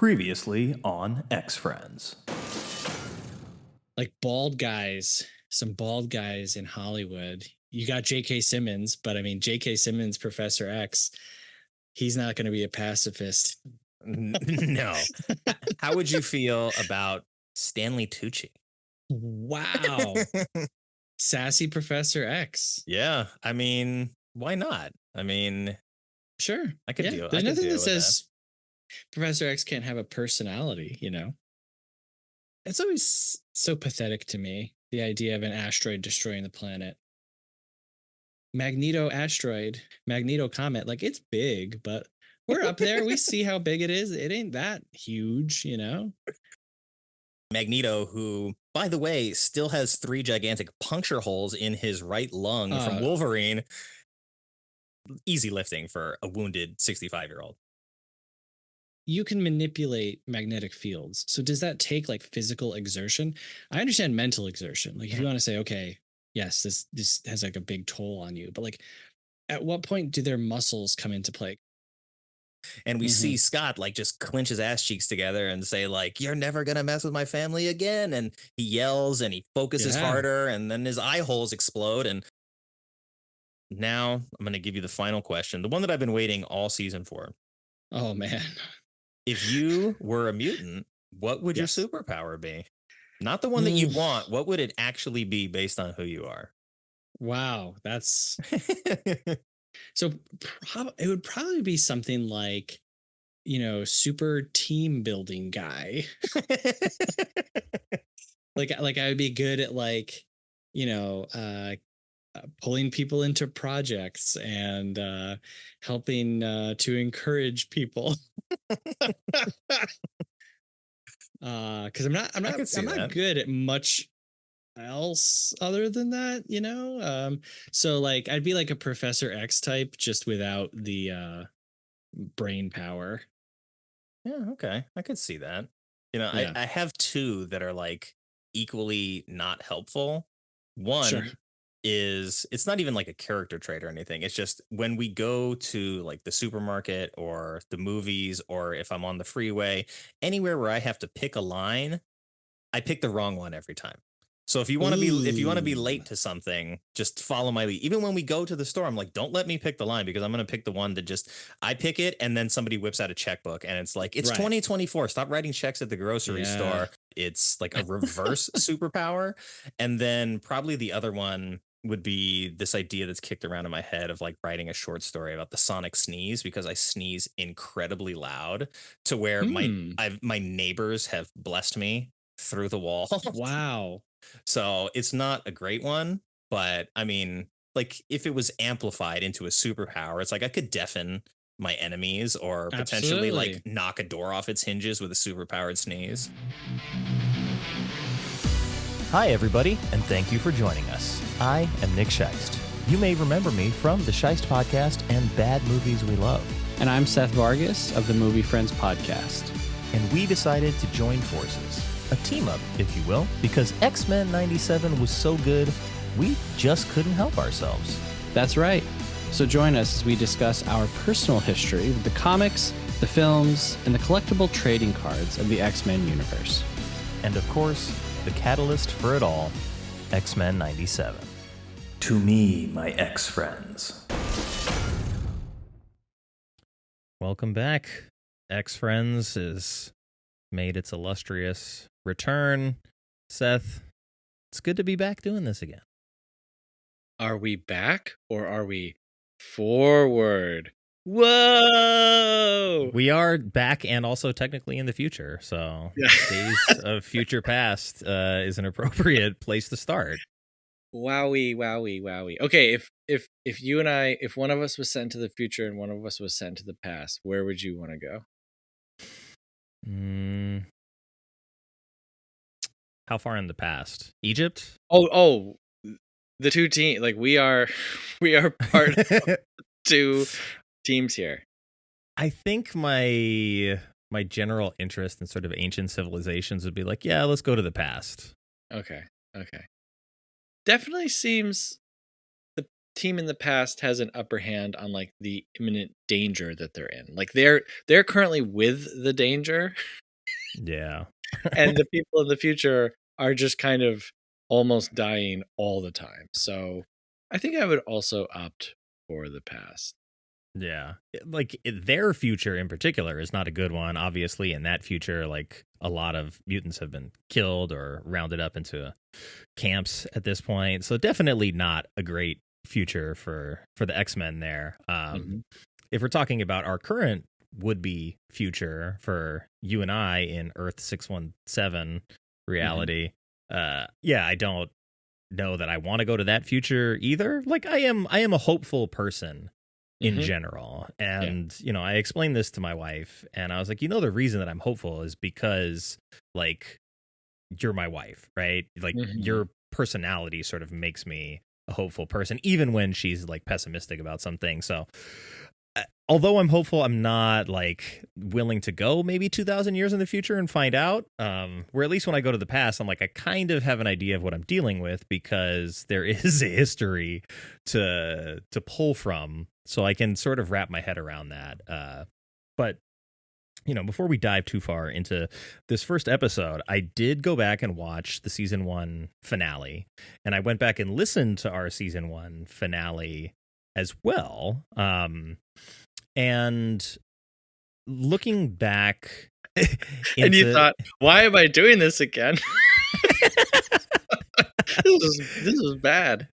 Previously on X-Friends. Like some bald guys in Hollywood. You got J.K. Simmons, but I mean, J.K. Simmons, Professor X, he's not going to be a pacifist. No. How would you feel about Stanley Tucci? Wow. Sassy Professor X. Yeah, I mean, why not? I mean, Sure. I could deal. There's I could nothing deal that with says Professor X can't have a personality, you know? It's always so pathetic to me, the idea of an asteroid destroying the planet. Magneto comet, like it's big, but we're up there. We see how big it is. It ain't that huge, you know? Magneto, who, by the way, still has 3 gigantic puncture holes in his right lung from Wolverine. Easy lifting for a wounded 65-year-old. You can manipulate magnetic fields. So does that take like physical exertion? I understand mental exertion. Like if you want to say, okay, yes, this has like a big toll on you, but like at what point do their muscles come into play? And we see Scott like just clench his ass cheeks together and say like, "You're never gonna mess with my family again." And he yells and he focuses harder, and then his eye holes explode. And now I'm gonna give you the final question, the one that I've been waiting all season for. Oh man. If you were a mutant, what would your superpower be? Not the one that you want. What would it actually be based on who you are? Wow, that's so it would probably be something like, you know, super team building guy. like I would be good at like, you know, pulling people into projects and helping to encourage people. Because I'm not good at much else other than that, you know. So like I'd be like a Professor X type, just without the brain power. Yeah, okay. I could see that. You know, Yeah. I have 2 that are like equally not helpful. Sure. One is it's not even like a character trait or anything. It's just when we go to like the supermarket or the movies, or if I'm on the freeway, anywhere where I have to pick a line, I pick the wrong one every time. So if you want to be late to something, just follow my lead. Even when we go to the store, I'm like, don't let me pick the line, because I'm going to pick the one that just I pick it and then somebody whips out a checkbook and it's like, it's 2024. Stop writing checks at the grocery store. It's like a reverse superpower. And then probably the other one would be this idea that's kicked around in my head of like writing a short story about the sonic sneeze, because I sneeze incredibly loud to where my neighbors have blessed me through the wall. Wow. So it's not a great one, but I mean, like if it was amplified into a superpower, it's like I could deafen my enemies or potentially like knock a door off its hinges with a superpowered sneeze. Hi, everybody, and thank you for joining us. I am Nick Scheist. You may remember me from the Scheist Podcast and Bad Movies We Love. And I'm Seth Vargas of the Movie Friends Podcast. And we decided to join forces. A team up, if you will, because X-Men 97 was so good, we just couldn't help ourselves. That's right. So join us as we discuss our personal history with the comics, the films, and the collectible trading cards of the X-Men universe. And of course, the catalyst for it all, X-Men 97. To me, my X-Friends. Welcome back. X-Friends has made its illustrious return. Seth, it's good to be back doing this again. Are we back or are we forward? Whoa! We are back and also technically in the future. So Days of Future Past is an appropriate place to start. Wowie. Okay, if you and I, if one of us was sent to the future and one of us was sent to the past, where would you want to go? How far in the past? Egypt? Oh, the two teams. Like we are part of 2 teams here. I think my general interest in sort of ancient civilizations would be like, yeah, let's go to the past. Okay. Definitely seems team in the past has an upper hand on like the imminent danger that they're in. Like they're currently with the danger, Yeah. and the people in the future are just kind of almost dying all the time. So I think I would also opt for the past. Yeah. Like their future in particular is not a good one. Obviously, in that future, like a lot of mutants have been killed or rounded up into camps at this point. So definitely not a great future for the X-Men there. If we're talking about our current would-be future for you and I in Earth 617 reality, yeah, I don't know that I want to go to that future either. Like I am a hopeful person in general. And, you know, I explained this to my wife and I was like, you know, the reason that I'm hopeful is because like you're my wife, right? Like your personality sort of makes me a hopeful person, even when she's like pessimistic about some things. So although I'm hopeful, I'm not like willing to go maybe 2,000 years in the future and find out. Where at least when I go to the past, I'm like, I kind of have an idea of what I'm dealing with because there is a history to pull from. So I can sort of wrap my head around that. But, you know, before we dive too far into this first episode, I did go back and watch the season 1 finale. And I went back and listened to our season 1 finale as well. And looking back and you thought, why am I doing this again? This is bad.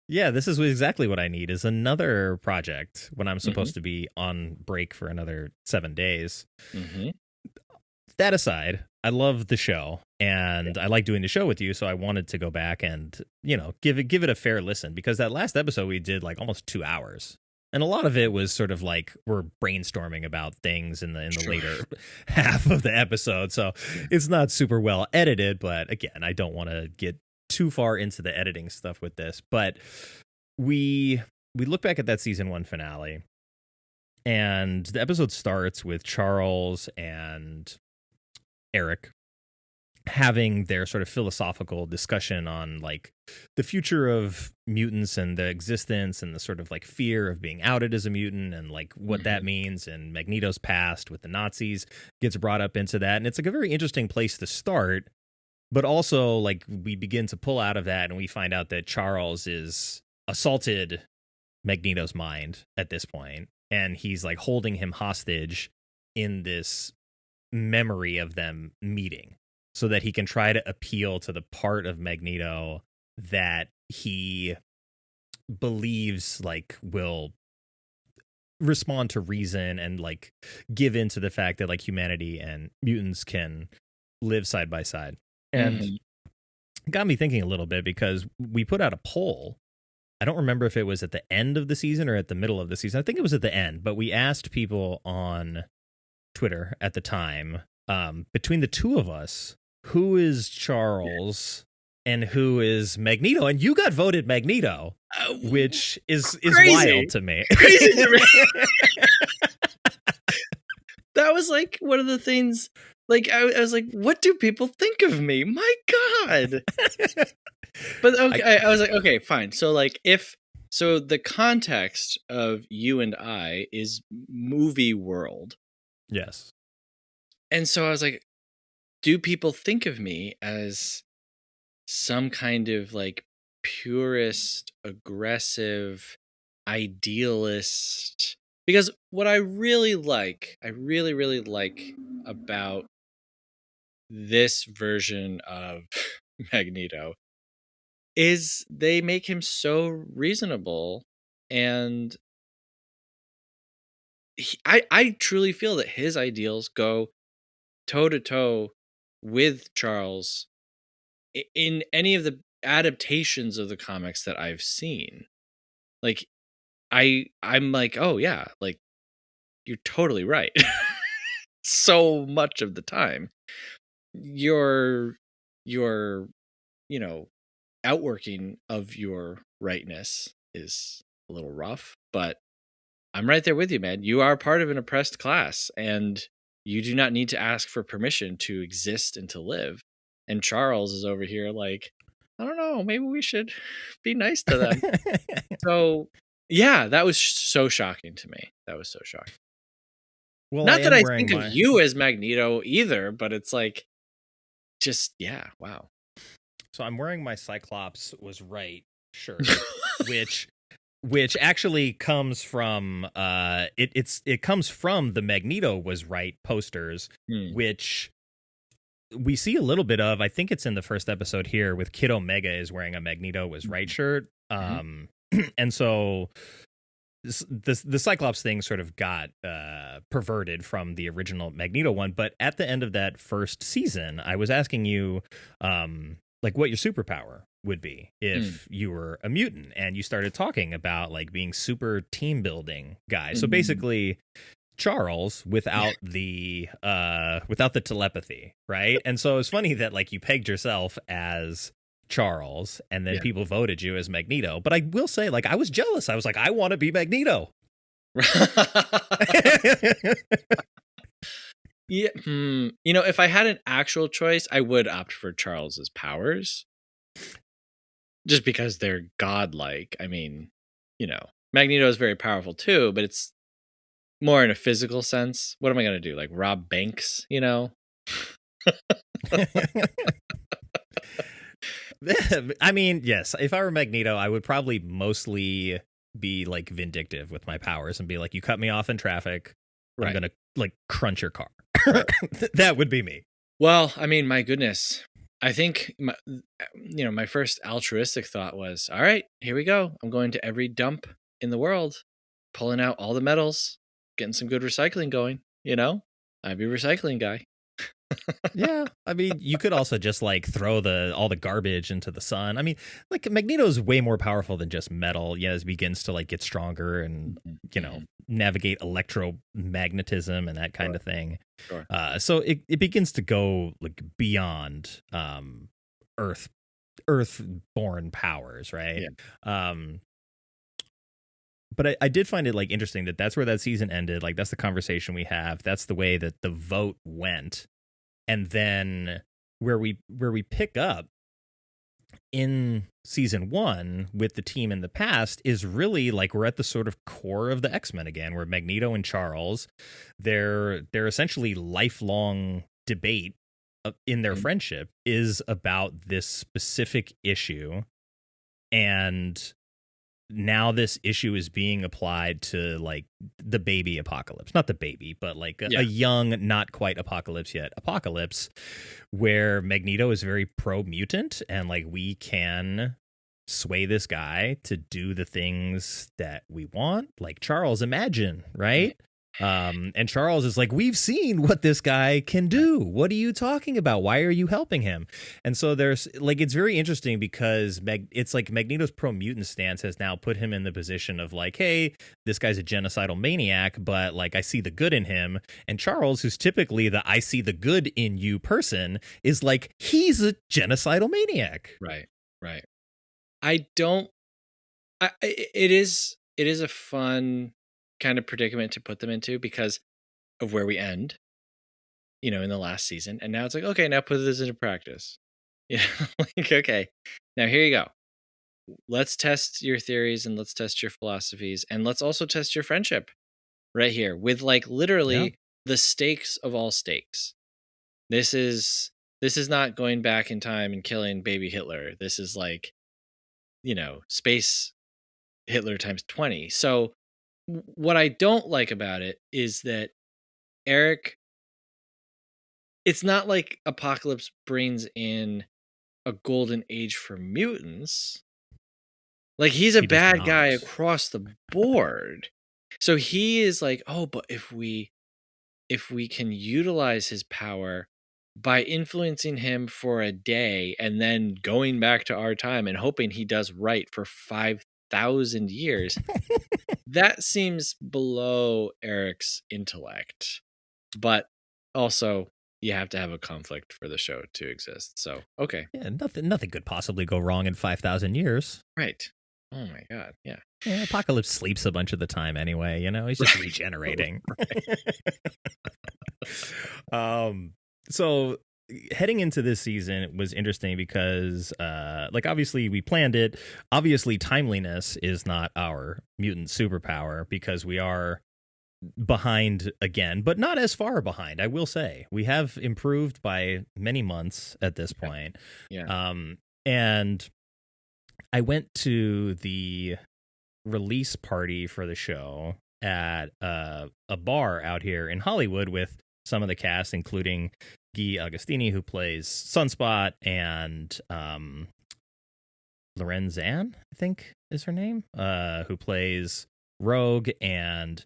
Yeah, this is exactly what I need is another project when I'm supposed to be on break for another 7 days. That aside, I love the show and I like doing the show with you. So I wanted to go back and, you know, give it a fair listen because that last episode we did like almost 2 hours. And a lot of it was sort of like we're brainstorming about things in the later half of the episode. So it's not super well edited. But again, I don't want to get too far into the editing stuff with this. But we look back at that season 1 finale. And the episode starts with Charles and Eric having their sort of philosophical discussion on like the future of mutants and the existence and the sort of like fear of being outed as a mutant and like what that means, and Magneto's past with the Nazis gets brought up into that. And it's like a very interesting place to start, but also like we begin to pull out of that and we find out that Charles is assaulted Magneto's mind at this point, and he's like holding him hostage in this memory of them meeting so that he can try to appeal to the part of Magneto that he believes like will respond to reason and like give in to the fact that like humanity and mutants can live side by side. And it got me thinking a little bit because we put out a poll. I don't remember if it was at the end of the season or at the middle of the season. I think it was at the end, but we asked people on Twitter at the time, between the two of us, who is Charles and who is Magneto? And you got voted Magneto, which is wild to me. Crazy to me. That was like one of the things. Like I was like, what do people think of me? My God. But okay, I was like, okay, fine. So like so the context of you and I is movie world. Yes. And so I was like, do people think of me as some kind of like purist, aggressive, idealist? Because what I really like about this version of Magneto is they make him so reasonable, and I truly feel that his ideals go toe to toe with Charles in any of the adaptations of the comics that I've seen. Like I'm like, oh yeah, like you're totally right. So much of the time your you know, outworking of your rightness is a little rough, but I'm right there with you, man. You are part of an oppressed class, and you do not need to ask for permission to exist and to live. And Charles is over here like, I don't know, maybe we should be nice to them. So yeah, that was so shocking to me. That was so shocking. Well, Not that am I wearing think of you as Magneto either, but it's like, just yeah, wow. So I'm wearing my Cyclops was right shirt, which actually comes from it comes from the Magneto was right posters, which we see a little bit of. I think it's in the first episode here with Kid Omega is wearing a Magneto was right shirt. And so the Cyclops thing sort of got perverted from the original Magneto one. But at the end of that first season, I was asking you like what your superpower would be if you were a mutant, and you started talking about like being super team building guy. So basically Charles without the telepathy, right? And so it's funny that like you pegged yourself as Charles and then people voted you as Magneto. But I will say, like, I was jealous. I was like, I want to be Magneto. Yeah. You know, if I had an actual choice, I would opt for Charles's powers. Just because they're godlike. I mean, you know, Magneto is very powerful too, but it's more in a physical sense. What am I going to do? Like rob banks, you know? I mean, yes, if I were Magneto, I would probably mostly be like vindictive with my powers and be like, you cut me off in traffic. I'm going to like crunch your car. That would be me. Well, I mean, my goodness. I think, my first altruistic thought was, all right, here we go. I'm going to every dump in the world, pulling out all the metals, getting some good recycling going, you know? I'd be a recycling guy. Yeah, I mean, you could also just like throw all the garbage into the sun. I mean, like Magneto is way more powerful than just metal. Yeah, as he begins to like get stronger and navigate electromagnetism and that kind of thing. Sure. So it begins to go like beyond Earth-born powers, right? Yeah. But I did find it like interesting that's where that season ended. Like that's the conversation we have. That's the way that the vote went. And then where we pick up in season 1 with the team in the past is really like we're at the sort of core of the X-Men again, where Magneto and Charles, their essentially lifelong debate in their friendship is about this specific issue. And now this issue is being applied to like the baby apocalypse, not the baby, but like a young, not quite apocalypse yet apocalypse, where Magneto is very pro mutant and like we can sway this guy to do the things that we want, like Charles imagine, right? And Charles is like, we've seen what this guy can do. What are you talking about? Why are you helping him? And so there's like, it's very interesting because it's like Magneto's pro-mutant stance has now put him in the position of like, hey, this guy's a genocidal maniac, but like I see the good in him. And Charles, who's typically the I see the good in you person, is like, he's a genocidal maniac. Right. It is a fun kind of predicament to put them into because of where we end, in the last season. And now it's like, okay, now put this into practice. Like, okay, now here you go. Let's test your theories and let's test your philosophies and let's also test your friendship right here with like literally the stakes of all stakes. This is not going back in time and killing baby Hitler. This is like, space Hitler times 20. So what I don't like about it is that Eric, it's not like Apocalypse brings in a golden age for mutants. Like he's a bad guy across the board. So he is like, oh, but if we can utilize his power by influencing him for a day and then going back to our time and hoping he does right for 5,000 years, that seems below Eric's intellect. But also, you have to have a conflict for the show to exist. So, okay. Yeah, nothing could possibly go wrong in 5,000 years. Right. Oh my God. Yeah. Apocalypse sleeps a bunch of the time anyway, he's just regenerating. So heading into this season was interesting because, like, obviously we planned it. Obviously, timeliness is not our mutant superpower because we are behind again, but not as far behind. I will say we have improved by many months at this point. Yeah. And I went to the release party for the show at a bar out here in Hollywood with some of the cast, including Guy Agostini, who plays Sunspot, and Lorenzanne, I think is her name, who plays Rogue, and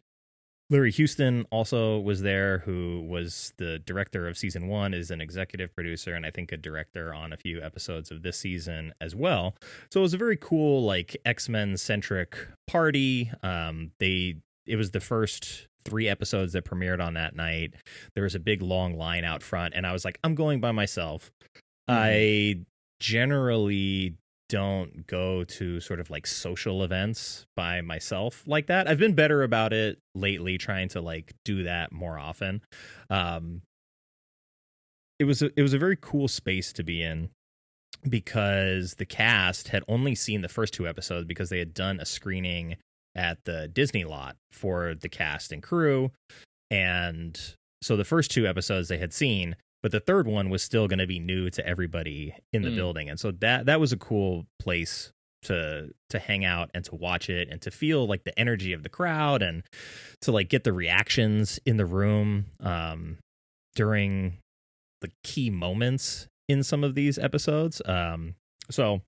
Larry Houston also was there, who was the director of season 1, is an executive producer, and I think a director on a few episodes of this season as well. So it was a very cool, like, X-Men centric party. It was the first 3 episodes that premiered on that night. There was a big long line out front, and I was like, I'm going by myself. I generally don't go to sort of like social events by myself like that. I've been better about it lately, trying to like do that more often. It was a very cool space to be in because the cast had only seen the first 2 episodes because they had done a screening at the Disney lot for the cast and crew. And so the first 2 episodes they had seen, but the third one was still going to be new to everybody in the building. And so that was a cool place to hang out and to watch it and to feel like the energy of the crowd and to like get the reactions in the room during the key moments in some of these episodes. So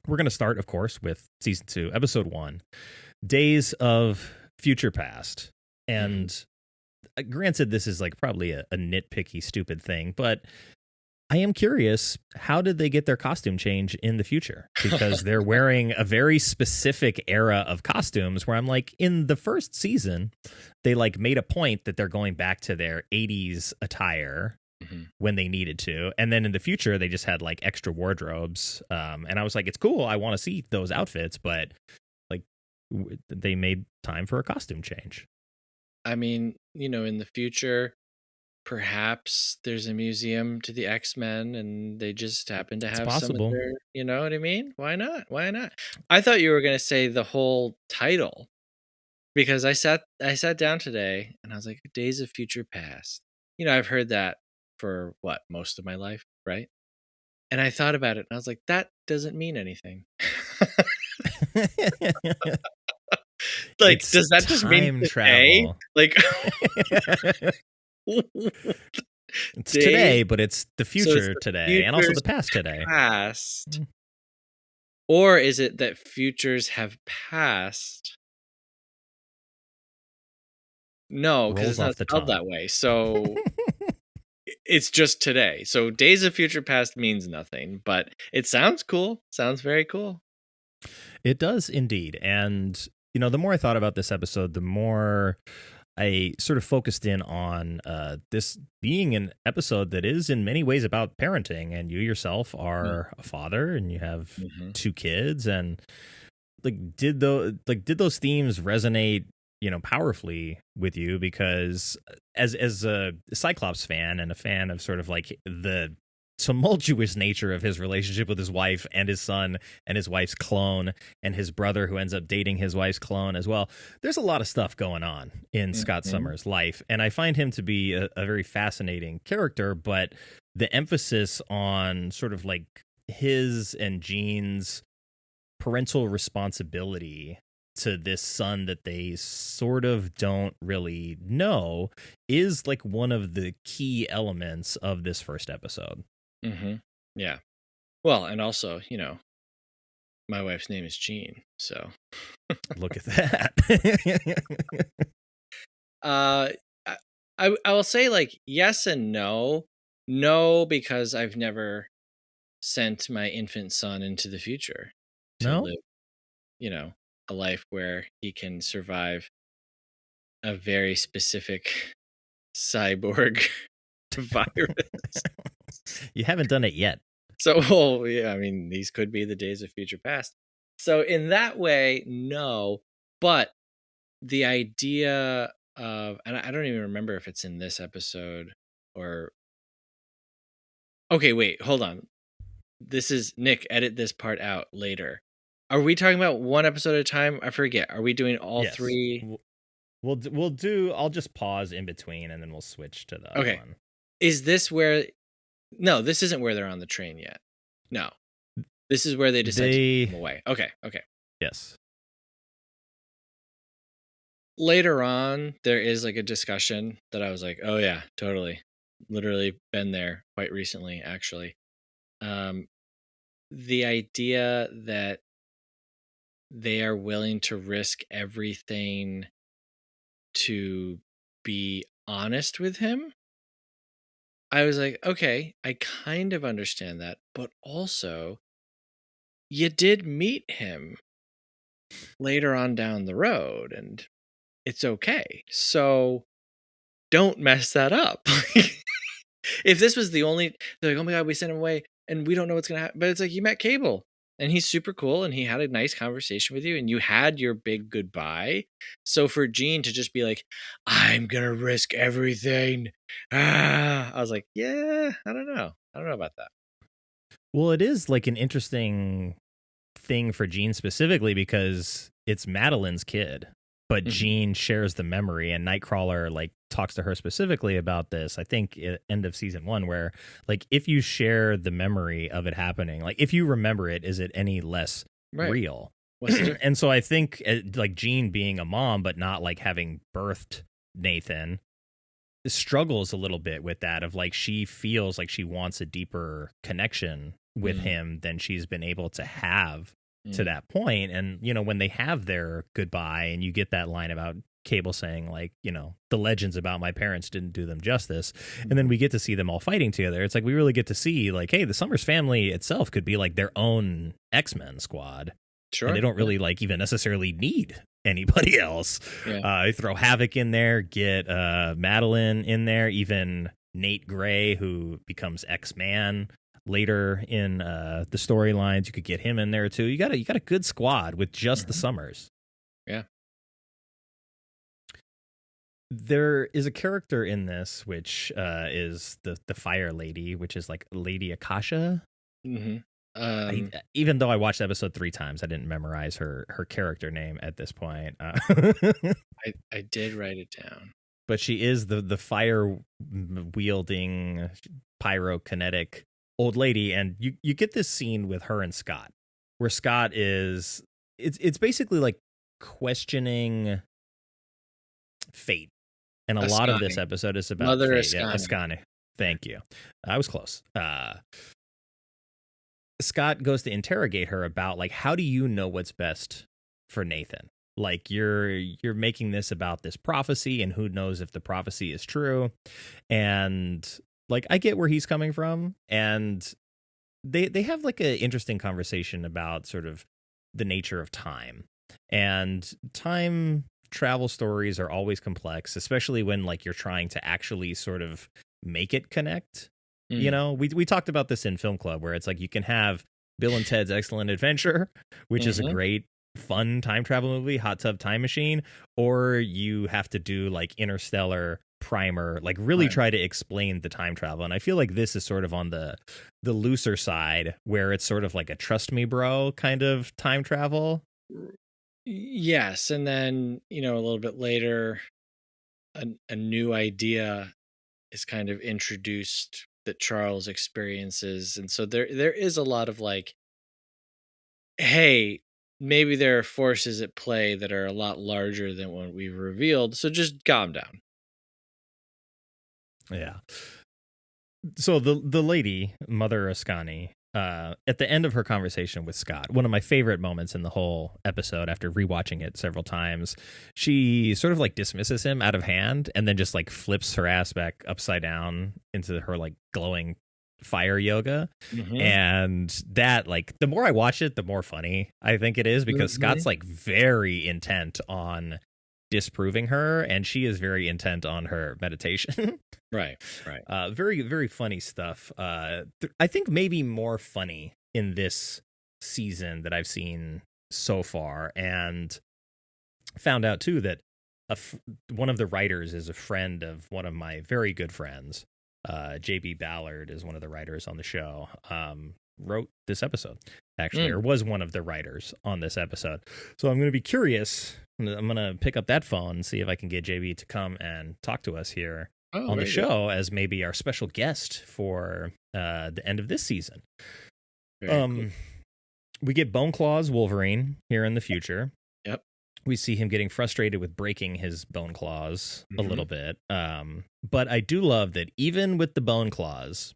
we're going to start, of course, with season 2, episode 1, Days of Future Past. And granted, this is like probably a nitpicky, stupid thing, but I am curious, how did they get their costume change in the future? Because they're wearing a very specific era of costumes where I'm like, in the first season, they like made a point that they're going back to their 80s attire when they needed to. And then in the future, they just had like extra wardrobes. And I was like, it's cool. I want to see those outfits, but like they made time for a costume change. I mean, in the future, perhaps there's a museum to the X-Men and they just happen to have some of possible. their, you know what I mean? Why not? Why not? I thought you were going to say the whole title because I sat down today and I was like, Days of Future Past. I've heard that for most of my life, right? And I thought about it and I was like, that doesn't mean anything. Like, It's does that just mean time today? travel. Like, it's today, but it's the future the today, and also the future's past today. past. Or is it that futures have passed? No, because it's Rolls not off the spelled tongue. that way. So it's just today. So Days of Future Past means nothing, but it sounds cool. Sounds very cool. It does indeed. And, the more I thought about this episode, the more I sort of focused in on this being an episode that is in many ways about parenting. And you yourself are a father and you have 2 kids. And did those themes resonate, powerfully with you? Because as a Cyclops fan and a fan of sort of like the tumultuous nature of his relationship with his wife and his son and his wife's clone and his brother who ends up dating his wife's clone as well, there's a lot of stuff going on in Scott Summers' life, and I find him to be a very fascinating character. But the emphasis on sort of like his and Jean's parental responsibility to this son that they sort of don't really know is like one of the key elements of this first episode. Yeah. Well, and also, my wife's name is Jean, so look at that. I will say like yes and no. No, because I've never sent my infant son into the future to live, a life where he can survive a very specific cyborg virus. You haven't done it yet. So, yeah, I mean, these could be the Days of Future Past. So in that way, no. But the idea of, and I don't even remember if it's in this episode or Okay, wait, hold on. This is Nick. Edit this part out later. Are we talking about one episode at a time? I forget. Are we doing all Yes. three? We'll do. I'll just pause in between, and then we'll switch to the other Okay. one. Is this where? No, this isn't where they're on the train yet. No, this is where they decide to take them away. Okay. Yes. Later on, there is like a discussion that I was like, oh yeah, totally, literally been there quite recently, actually. The idea that they are willing to risk everything to be honest with him, I was like, okay, I kind of understand that, but also you did meet him later on down the road and it's okay. So don't mess that up. If this was the only, they're like, oh my God, we sent him away and we don't know what's going to happen. But it's like, you met Cable and he's super cool and he had a nice conversation with you and you had your big goodbye. So for Gene to just be like, I'm going to risk everything. I was like, yeah, I don't know. I don't know about that. Well, it is like an interesting thing for Jean specifically because it's Madeline's kid, but Jean shares the memory, and Nightcrawler like talks to her specifically about this. I think at end of season 1, where like if you share the memory of it happening, like if you remember it, is it any less real? And so I think like Jean being a mom, but not like having birthed Nathan, struggles a little bit with that of like she feels like she wants a deeper connection with him than she's been able to have to that point. And you know, when they have their goodbye and you get that line about Cable saying like, you know, the legends about my parents didn't do them justice, and then we get to see them all fighting together, it's like we really get to see like, hey, the Summers family itself could be like their own X-Men squad. Sure. And they don't really like even necessarily need anybody else. They throw Havoc in there, get Madeline in there, even Nate Gray, who becomes X-Man later in the storylines. You could get him in there too. You got a good squad with just the Summers. Yeah. There is a character in this which is the fire lady, which is like Lady Akasha. Even though I watched the episode 3 times, I didn't memorize her character name at this point. I did write it down. But she is the fire wielding pyrokinetic old lady, and you get this scene with her and Scott, where Scott is it's basically like questioning fate, and a lot of this episode is about Mother fate. Ascani. Thank you. I was close. Scott goes to interrogate her about like, how do you know what's best for Nathan? Like you're making this about this prophecy, and who knows if the prophecy is true. And like, I get where he's coming from, and they have like an interesting conversation about sort of the nature of time, and time travel stories are always complex, especially when like you're trying to actually sort of make it connect. You know, we talked about this in Film Club, where it's like you can have Bill and Ted's Excellent Adventure, which is a great fun time travel movie, Hot Tub Time Machine, or you have to do like Interstellar, Primer, like really try to explain the time travel. And I feel like this is sort of on the looser side, where it's sort of like a trust me bro kind of time travel. Yes, and then, you know, a little bit later a new idea is kind of introduced that Charles experiences, and so there is a lot of like, hey, maybe there are forces at play that are a lot larger than what we've revealed, so just calm down. Yeah. So the lady, Mother Ascani, at the end of her conversation with Scott, one of my favorite moments in the whole episode, after rewatching it several times, she sort of like dismisses him out of hand and then just like flips her ass back upside down into her like glowing fire yoga. And that, like, the more I watch it, the more funny I think it is, because Scott's like very intent on disproving her, and she is very intent on her meditation. Right. Very, very funny stuff. I think maybe more funny in this season that I've seen so far, and found out too that one of the writers is a friend of one of my very good friends, JB Ballard is one of the writers on the show, wrote this episode, actually, or was one of the writers on this episode. So I'm going to be curious. I'm going to pick up that phone and see if I can get JB to come and talk to us here on the show as maybe our special guest for the end of this season. Cool. We get Bone Claws Wolverine here in the future. Yep. We see him getting frustrated with breaking his bone claws a little bit. But I do love that even with the bone claws,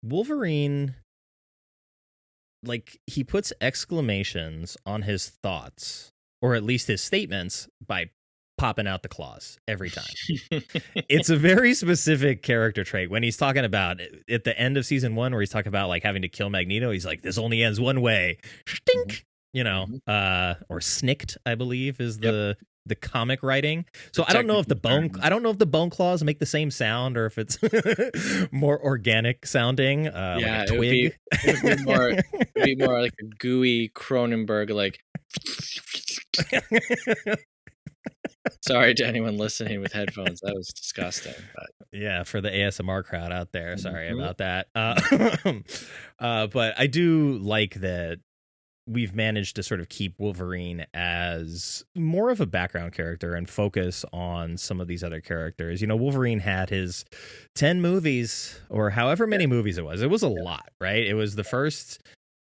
Wolverine, like, he puts exclamations on his thoughts, or at least his statements, by popping out the claws every time. It's a very specific character trait. When he's talking about at the end of season 1, where he's talking about like having to kill Magneto, he's like, this only ends one way. Stink. You know, or snicked, I believe, is the comic writing. So I don't know if the bone claws make the same sound, or if it's more organic sounding, like a twig. It'd be more like a gooey Cronenberg, like. Sorry to anyone listening with headphones. That was disgusting. But. Yeah, for the ASMR crowd out there, sorry about that. But I do like that we've managed to sort of keep Wolverine as more of a background character and focus on some of these other characters. You know, Wolverine had his 10 movies, or however many movies it was. It was a lot, right? It was the first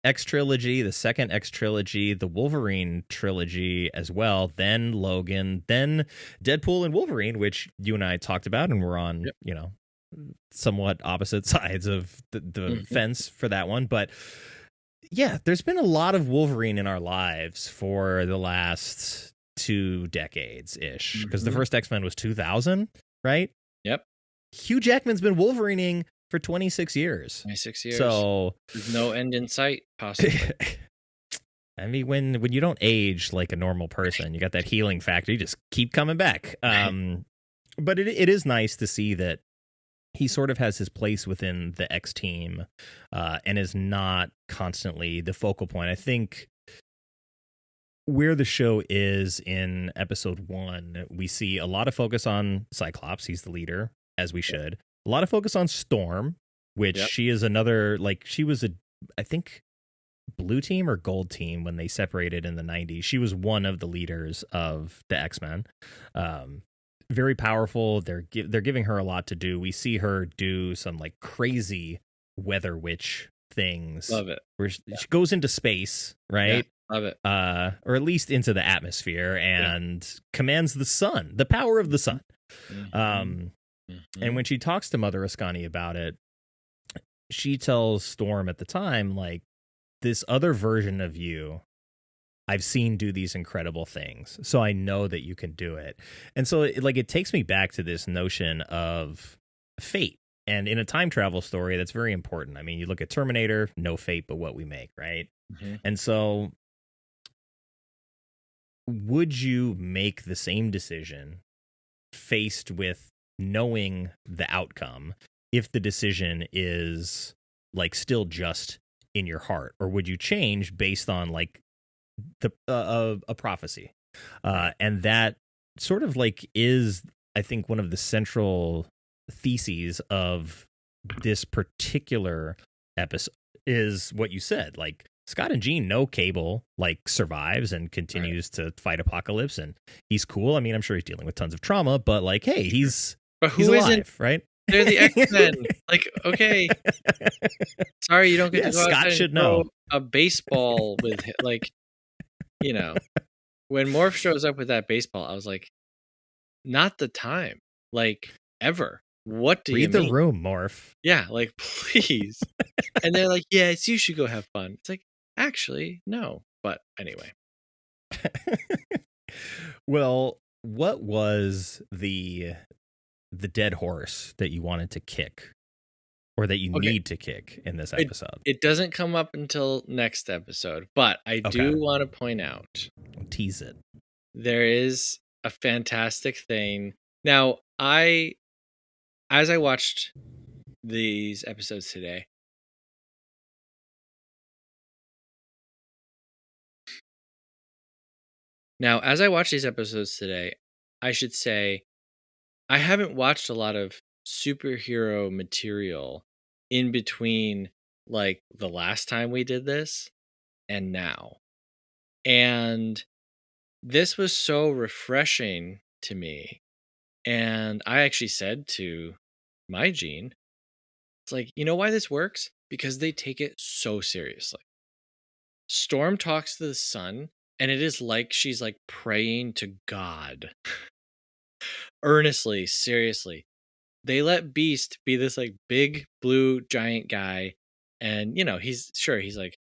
X trilogy, the second X trilogy, the Wolverine trilogy as well, then Logan, then Deadpool and Wolverine, which you and I talked about, and we're on, you know, somewhat opposite sides of the fence for that one. But yeah, there's been a lot of Wolverine in our lives for the last 2 decades-ish, because the first X-Men was 2000, right? Yep. Hugh Jackman's been Wolverining for 26 years. 26 years. So there's no end in sight, possibly. I mean, when you don't age like a normal person, you got that healing factor. You just keep coming back. But it is nice to see that he sort of has his place within the X team, and is not constantly the focal point. I think where the show is in episode 1, we see a lot of focus on Cyclops. He's the leader, as we should. A lot of focus on Storm, which she is another, like, she was I think, blue team or gold team when they separated in the 90s. She was one of the leaders of the X-Men. Very powerful. They're giving her a lot to do. We see her do some like crazy weather witch things. Love it. Where she goes into space, right? Yeah, love it. Or at least into the atmosphere, and commands the sun, the power of the sun. And when she talks to Mother Ascani about it, she tells Storm at the time, like, this other version of you I've seen do these incredible things, so I know that you can do it. And so it takes me back to this notion of fate. And in a time travel story, that's very important. I mean, you look at Terminator, no fate but what we make, right? And so would you make the same decision faced with knowing the outcome if the decision is like still just in your heart, or would you change based on like a prophecy? And that sort of like is, I think, one of the central theses of this particular episode is what you said. Like, Scott and Jean know Cable like survives and continues to fight Apocalypse, and he's cool. I mean, I'm sure he's dealing with tons of trauma, but like, hey, he's alive, right? They're the X-Men. Like, okay. Sorry, you don't get to go Scott outside should and throw know a baseball with, like, you know, when Morph shows up with that baseball, I was like, not the time, like, ever. What do you mean? Read the room, Morph. Yeah, like, please. And they're like, yes, you should go have fun. It's like, actually, no. But anyway. Well, what was the dead horse that you wanted to kick, or that you need to kick in this episode? It doesn't come up until next episode, but I do want to point out. Tease it. There is a fantastic thing. Now, as I watched these episodes today, I should say, I haven't watched a lot of superhero material in between like the last time we did this and now. And this was so refreshing to me. And I actually said to my Gene, it's like, you know why this works? Because they take it so seriously. Storm talks to the sun, and it is like she's like praying to God. Earnestly, seriously. They let Beast be this like big blue giant guy. And, you know, he's like,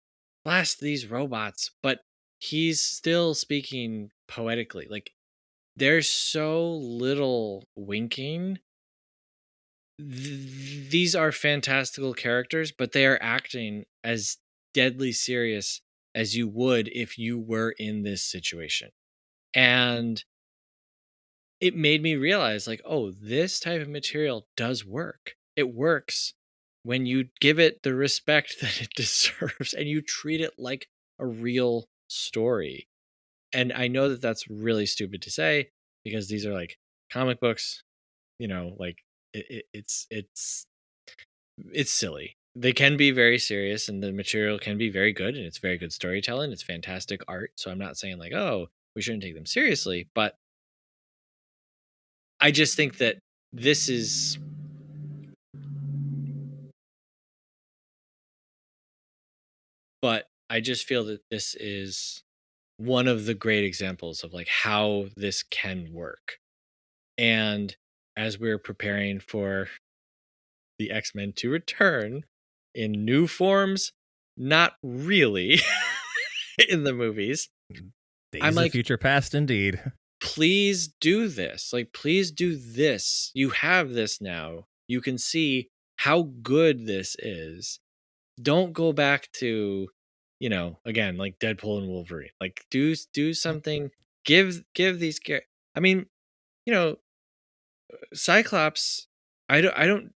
blast these robots, but he's still speaking poetically. Like, there's so little winking. These are fantastical characters, but they are acting as deadly serious as you would if you were in this situation. And it made me realize, like, oh, this type of material does work. It works when you give it the respect that it deserves and you treat it like a real story. And I know that that's really stupid to say because these are like comic books, you know, like it's silly. They can be very serious and the material can be very good and it's very good storytelling. It's fantastic art. So I'm not saying like, oh, we shouldn't take them seriously, but I just think that this is I just feel that this is one of the great examples of like how this can work. And as we're preparing for the X-Men to return in new forms, not really in the movies. Days I'm of like, future past, indeed. please do this. Like, please do this. You have this now. You can see how good this is. Don't go back to, you know, again, like Deadpool and Wolverine. Like, do something. Give these. I mean, you know, Cyclops. I don't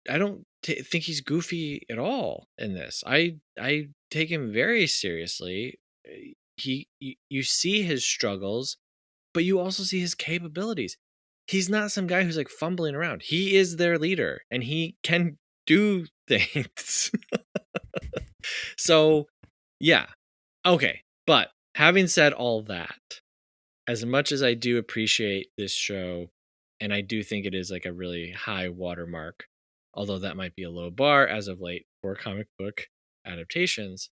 think he's goofy at all in this. I take him very seriously. You see his struggles, but you also see his capabilities. He's not some guy who's like fumbling around. He is their leader and he can do things. So, yeah. Okay. But having said all that, as much as I do appreciate this show, and I do think it is like a really high watermark, although that might be a low bar as of late for comic book adaptations,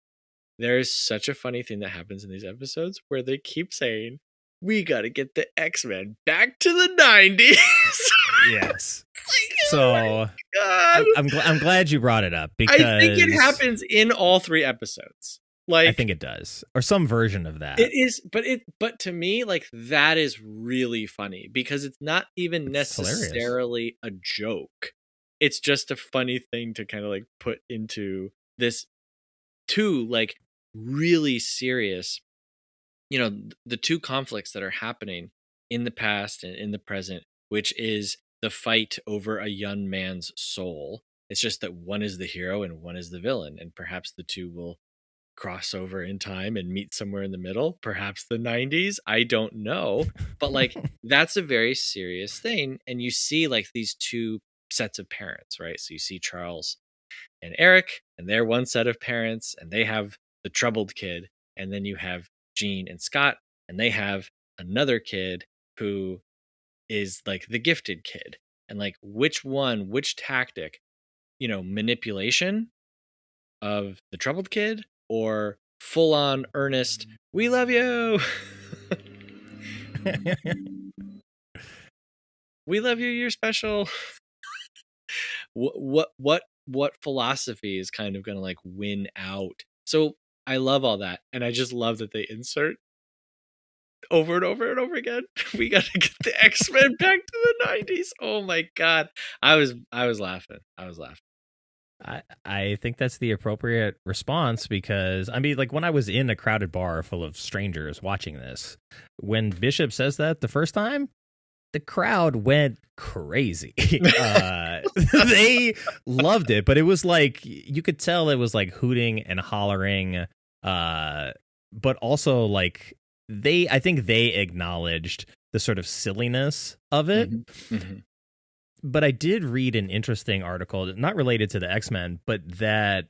there's such a funny thing that happens in these episodes where they keep saying, we got to get the X-Men back to the 90s. Yes. Like, So God. I'm glad you brought it up because I think it happens in all 3 episodes. Like, I think it does, or some version of that. It is, but to me, like, that is really funny because it's not even necessarily a joke. It's just a funny thing to kind of like put into this 2 like really serious, you know, the 2 conflicts that are happening in the past and in the present, which is the fight over a young man's soul. It's just that one is the hero and one is the villain, and perhaps the 2 will cross over in time and meet somewhere in the middle, perhaps the 90s. I don't know, but like that's a very serious thing. And you see like these 2 sets of parents, right? So you see Charles and Eric, and they're one set of parents, and they have the troubled kid, and then you have Jean and Scott, and they have another kid who is like the gifted kid. And like which tactic, you know, manipulation of the troubled kid or full on earnest, we love you. We love you, you're special. What philosophy is kind of going to like win out? So I love all that, and I just love that they insert over and over and over again. We got to get the X-Men back to the 90s. Oh my god. I was laughing. I think that's the appropriate response because, I mean, like when I was in a crowded bar full of strangers watching this, when Bishop says that the first time, the crowd went crazy. They loved it, but it was like, you could tell it was like hooting and hollering, but also like I think they acknowledged the sort of silliness of it. Mm-hmm. Mm-hmm. But I did read an interesting article, not related to the X-Men, but that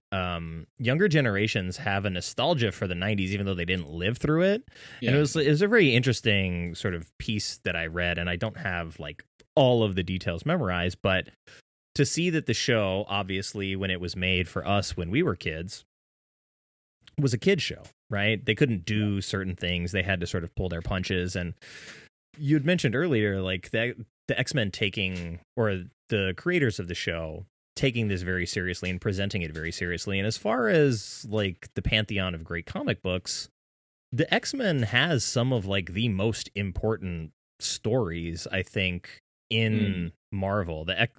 younger generations have a nostalgia for the 90s, even though they didn't live through it. Yeah. And it was a very interesting sort of piece that I read, and I don't have like all of the details memorized, but to see that the show, obviously, when it was made for us when we were kids, was a kid show, right? They couldn't do certain things. They had to sort of pull their punches. And you had mentioned earlier, like the X-Men taking, or the creators of the show taking this very seriously and presenting it very seriously. And as far as like the pantheon of great comic books, the X-Men has some of like the most important stories, I think, in Marvel. The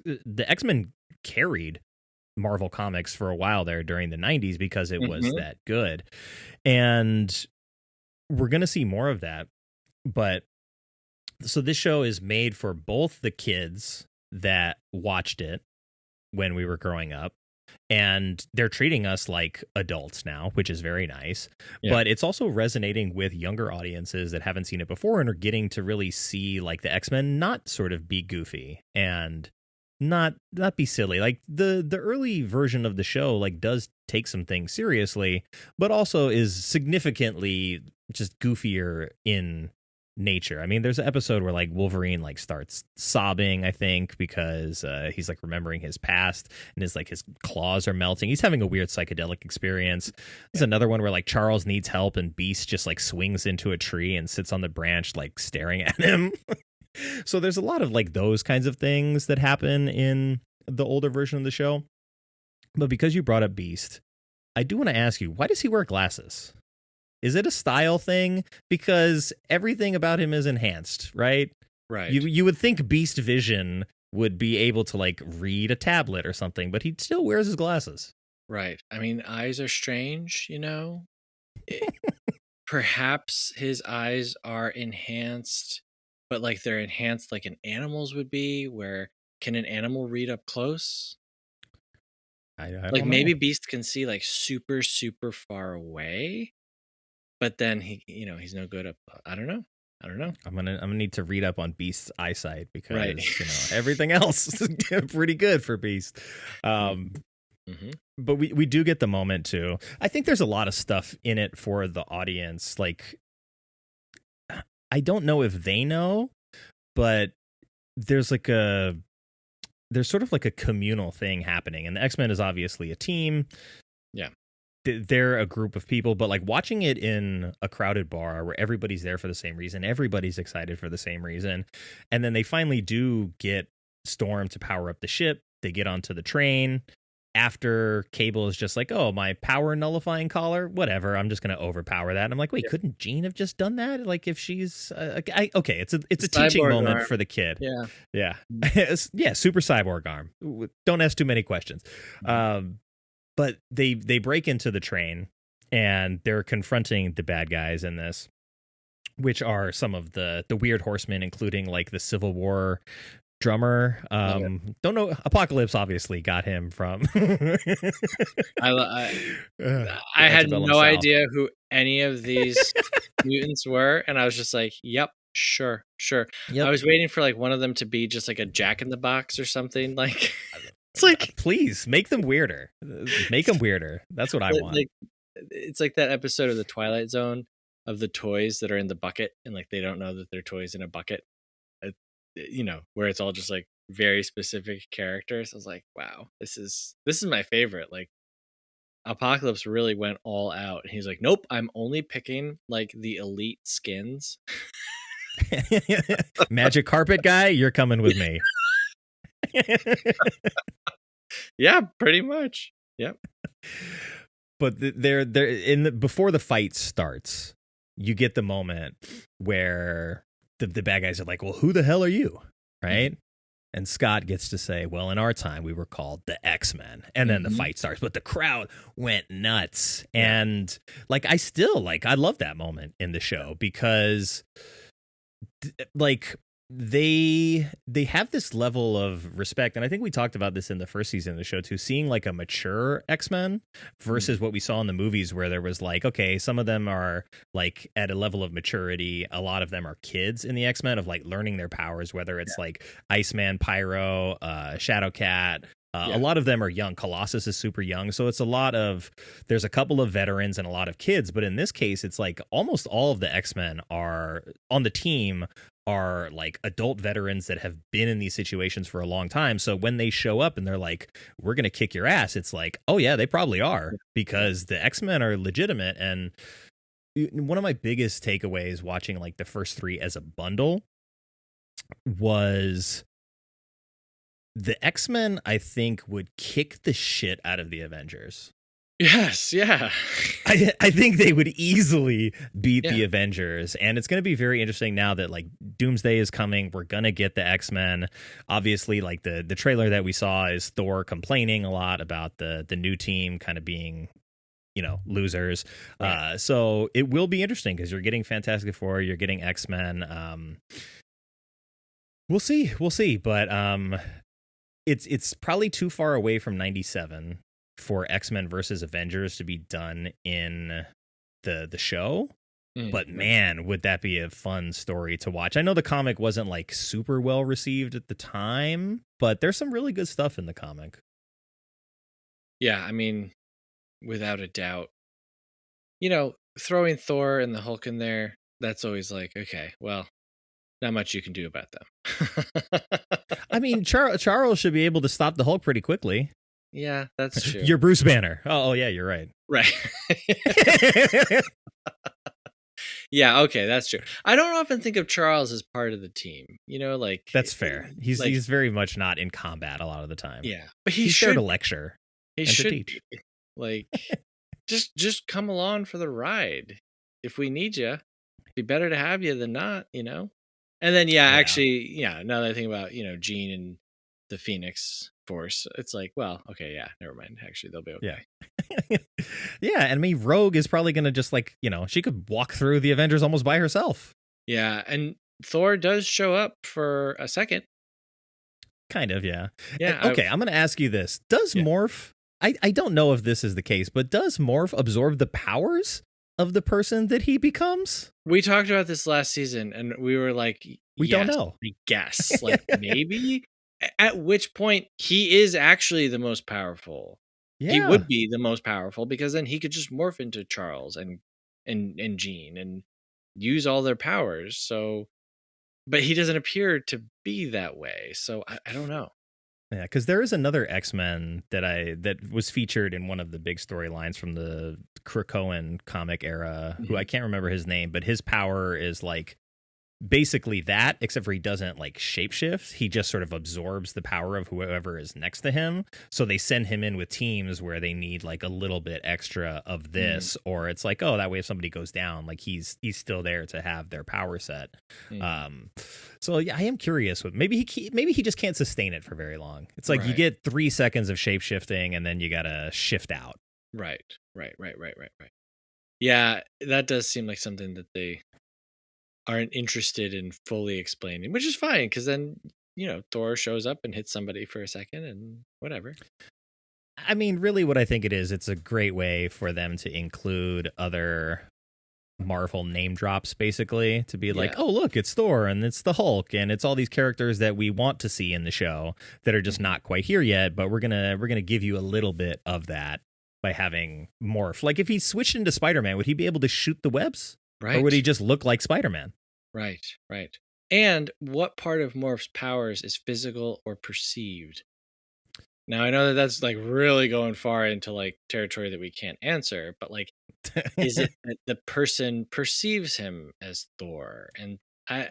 X-Men carried Marvel Comics for a while there during the 90s because it was that good. And we're going to see more of that. But so this show is made for both the kids that watched it when we were growing up, and they're treating us like adults now, which is very nice. Yeah. But it's also resonating with younger audiences that haven't seen it before and are getting to really see like the X-Men not sort of be goofy and not be silly. Like the early version of the show like does take some things seriously, but also is significantly just goofier in nature. I mean, there's an episode where like Wolverine like starts sobbing, I think, because he's like remembering his past, and his claws are melting. He's having a weird psychedelic experience. There's another one where like Charles needs help, and Beast just like swings into a tree and sits on the branch like staring at him. So there's a lot of like those kinds of things that happen in the older version of the show. But because you brought up Beast, I do want to ask you, why does he wear glasses? Is it a style thing? Because everything about him is enhanced, right? Right. You would think Beast Vision would be able to like read a tablet or something, but he still wears his glasses. Right. I mean, eyes are strange, you know? Perhaps his eyes are enhanced, but like they're enhanced like an animal's would be, where can an animal read up close? I Like maybe know. Beast can see like super, super far away, but then he's no good up. I don't know. I'm gonna need to read up on Beast's eyesight because Right. Everything else is pretty good for Beast. But we do get the moment too. I think there's a lot of stuff in it for the audience. Like, I don't know if they know, but there's sort of like a communal thing happening, and the X-Men is obviously a team. Yeah. They're a group of people, but like watching it in a crowded bar where everybody's there for the same reason, everybody's excited for the same reason, and then they finally do get Storm to power up the ship. They get onto the train after Cable is just like, oh, my power nullifying collar, whatever, I'm just going to overpower that. And I'm like, wait, couldn't Jean have just done that? Like, if she's okay, it's a teaching moment arm for the kid. Yeah. Yeah, super cyborg arm. Don't ask too many questions. But they break into the train, and they're confronting the bad guys in this, which are some of the weird horsemen, including like the Civil War drummer. Don't know. Apocalypse obviously got him from. I had no idea who any of these mutants were, and I was just like, "Yep, sure." Yep. I was waiting for like one of them to be just like a Jack in the Box or something. Like, it's like, please make them weirder. Make them weirder. That's what I want. Like, it's like that episode of the Twilight Zone of the toys that are in the bucket, and like they don't know that they're toys in a bucket. Where it's all just like very specific characters. I was like, wow, this is my favorite. Like, Apocalypse really went all out. He's like, nope, I'm only picking like the elite skins. Magic carpet guy, you're coming with me. Yeah, pretty much. Yep. But they're before the fight starts, you get the moment where the bad guys are like, well, who the hell are you? Right? And Scott gets to say, well, in our time, we were called the X-Men. And then the fight starts. But the crowd went nuts. And like, I love that moment in the show because like they have this level of respect, and I think we talked about this in the first season of the show too, seeing like a mature X-Men versus what we saw in the movies, where there was like, okay, some of them are like at a level of maturity, a lot of them are kids in the X-Men of like learning their powers, whether it's like Iceman, Pyro, Shadowcat. A lot of them are young. Colossus is super young. So it's a lot of, there's a couple of veterans and a lot of kids. But in this case, it's like almost all of the X-Men are on the team are like adult veterans that have been in these situations for a long time. So when they show up and they're like, we're going to kick your ass, it's like, oh yeah, they probably are, because the X-Men are legitimate. And one of my biggest takeaways watching like the first three as a bundle was the X-Men, I think, would kick the shit out of the Avengers. Yes, yeah. I think they would easily beat the Avengers, and it's going to be very interesting now that like Doomsday is coming. We're going to get the X-Men. Obviously, like the trailer that we saw is Thor complaining a lot about the new team kind of being, you know, losers. Right. So it will be interesting because you're getting Fantastic Four, you're getting X-Men. We'll see, but it's probably too far away from 97 for X-Men versus Avengers to be done in the show. But man, would that be a fun story to watch. I know the comic wasn't like super well received at the time, but there's some really good stuff in the comic. Yeah, I mean, without a doubt. You know, throwing Thor and the Hulk in there, that's always like, okay, well, not much you can do about them. I mean, Charles should be able to stop the Hulk pretty quickly. Yeah, that's true. You're Bruce Banner. Oh, yeah, you're right. Right. Yeah, okay, that's true. I don't often think of Charles as part of the team. You know, like that's fair. He's very much not in combat a lot of the time. Yeah, but he's there to lecture. He should teach. Like just come along for the ride. If we need you, it'd be better to have you than not. You know. And then actually, now that I think about, you know, Jean and the Phoenix Force, it's like, well, okay, yeah, never mind. Actually, they'll be okay. Yeah. Yeah, and I mean, Rogue is probably going to just like, you know, she could walk through the Avengers almost by herself. Yeah, and Thor does show up for a second. Kind of, yeah. Yeah. And, okay, I'm going to ask you this. Does Morph, I don't know if this is the case, but does Morph absorb the powers of the person that he becomes? We talked about this last season, and we were like, we don't know. I guess, like maybe. At which point he is actually the most powerful. Yeah. He would be the most powerful because then he could just morph into Charles and Jean and use all their powers. So, but he doesn't appear to be that way. So I don't know. Yeah, because there is another X-Men that was featured in one of the big storylines from the Krakoan comic era, who I can't remember his name, but his power is like basically that, except for he doesn't like shapeshift. He just sort of absorbs the power of whoever is next to him. So they send him in with teams where they need like a little bit extra of this, or it's like, oh, that way if somebody goes down, like he's still there to have their power set. So yeah, I am curious. Maybe he just can't sustain it for very long. It's like you get 3 seconds of shapeshifting and then you gotta shift out. Right. Yeah, that does seem like something that they aren't interested in fully explaining, which is fine because then, you know, Thor shows up and hits somebody for a second and whatever. I mean, really what I think it is, it's a great way for them to include other Marvel name drops, basically, to be like, oh, look, it's Thor and it's the Hulk and it's all these characters that we want to see in the show that are just not quite here yet, but we're gonna give you a little bit of that by having Morph. Like if he switched into Spider-Man, would he be able to shoot the webs? Right. Or would he just look like Spider-Man? Right. And what part of Morph's powers is physical or perceived? Now, I know that that's like really going far into like territory that we can't answer, but like, is it that the person perceives him as Thor? And I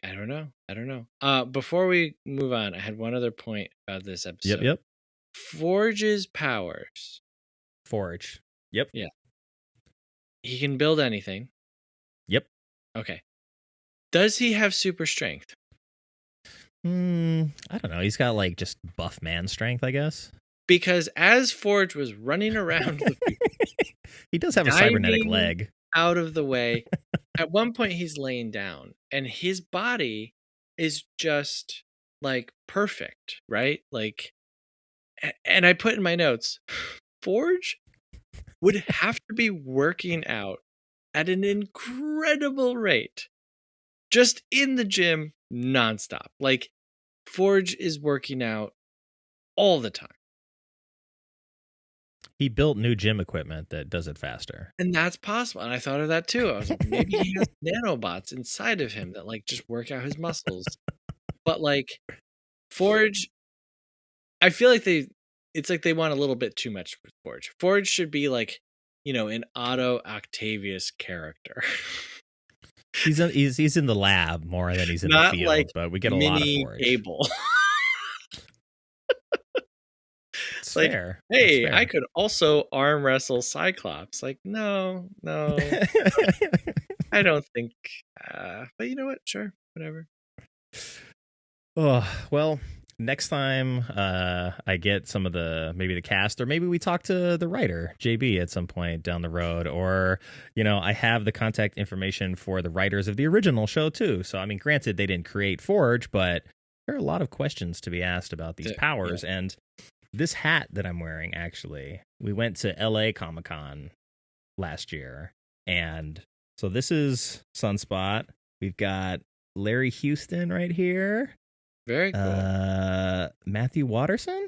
don't know. Before we move on, I had one other point about this episode. Yep. Forge's powers. Forge. Yep. Yeah. He can build anything. Yep. Okay. Does he have super strength? I don't know. He's got like just buff man strength, I guess. Because as Forge was running around, he does have a cybernetic leg out of the way. at one point he's laying down and his body is just like perfect, right? Like, and I put in my notes, Forge would have to be working out at an incredible rate just in the gym nonstop. Like, Forge is working out all the time. He built new gym equipment that does it faster. And that's possible. And I thought of that too. I was like, maybe he has nanobots inside of him that like just work out his muscles. But like Forge, I feel like it's like they want a little bit too much with Forge. Forge should be like, you know, an Otto Octavius character. He's in the lab more than he's in Not the field, like but we get a lot of Forge. Cable. It's like, fair. Hey, It's fair. I could also arm wrestle Cyclops. Like, no, I don't think. But you know what? Sure, whatever. Oh, well, next time I get some of maybe the cast, or maybe we talk to the writer, JB, at some point down the road, or, you know, I have the contact information for the writers of the original show too. So, I mean, granted, they didn't create Forge, but there are a lot of questions to be asked about these powers. Yeah. And this hat that I'm wearing, actually, we went to LA Comic-Con last year. And so this is Sunspot. We've got Larry Houston right here. Very cool. Matthew Watterson.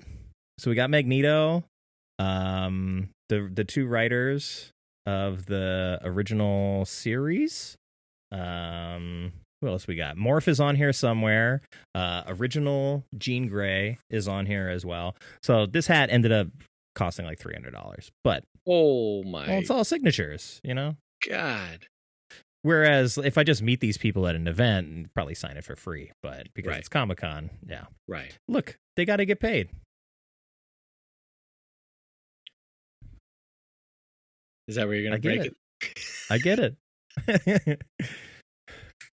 So we got Magneto, the two writers of the original series. Who else we got? Morph is on here somewhere. Original Jean Grey is on here as well. So this hat ended up costing like $300. But oh my, well, it's all signatures, you know? God. Whereas if I just meet these people at an event, I'd probably sign it for free. But because it's Comic-Con, yeah. Right. Look, they got to get paid. Is that where you're going to break it? I get it.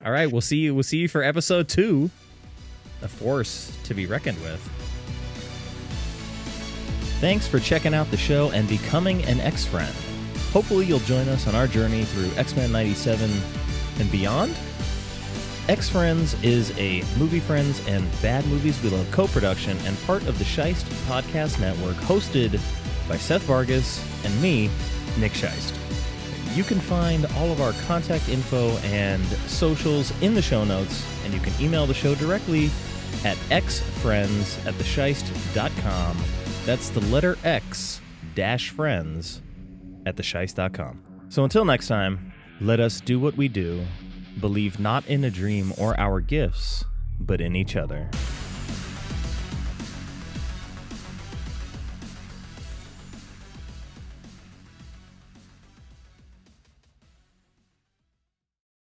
All right, we'll see you for episode 2, A Force to be Reckoned with. Thanks for checking out the show and becoming an X-Friend. Hopefully you'll join us on our journey through X-Men 97 and beyond. X-Friends is a Movie Friends and Bad Movies We Love co-production and part of the Scheist Podcast Network, hosted by Seth Vargas and me, Nick Scheist. You can find all of our contact info and socials in the show notes, and you can email the show directly at xfriends@thescheist.com. That's the letter X -friends at thescheist.com. So until next time, let us do what we do, believe not in a dream or our gifts, but in each other.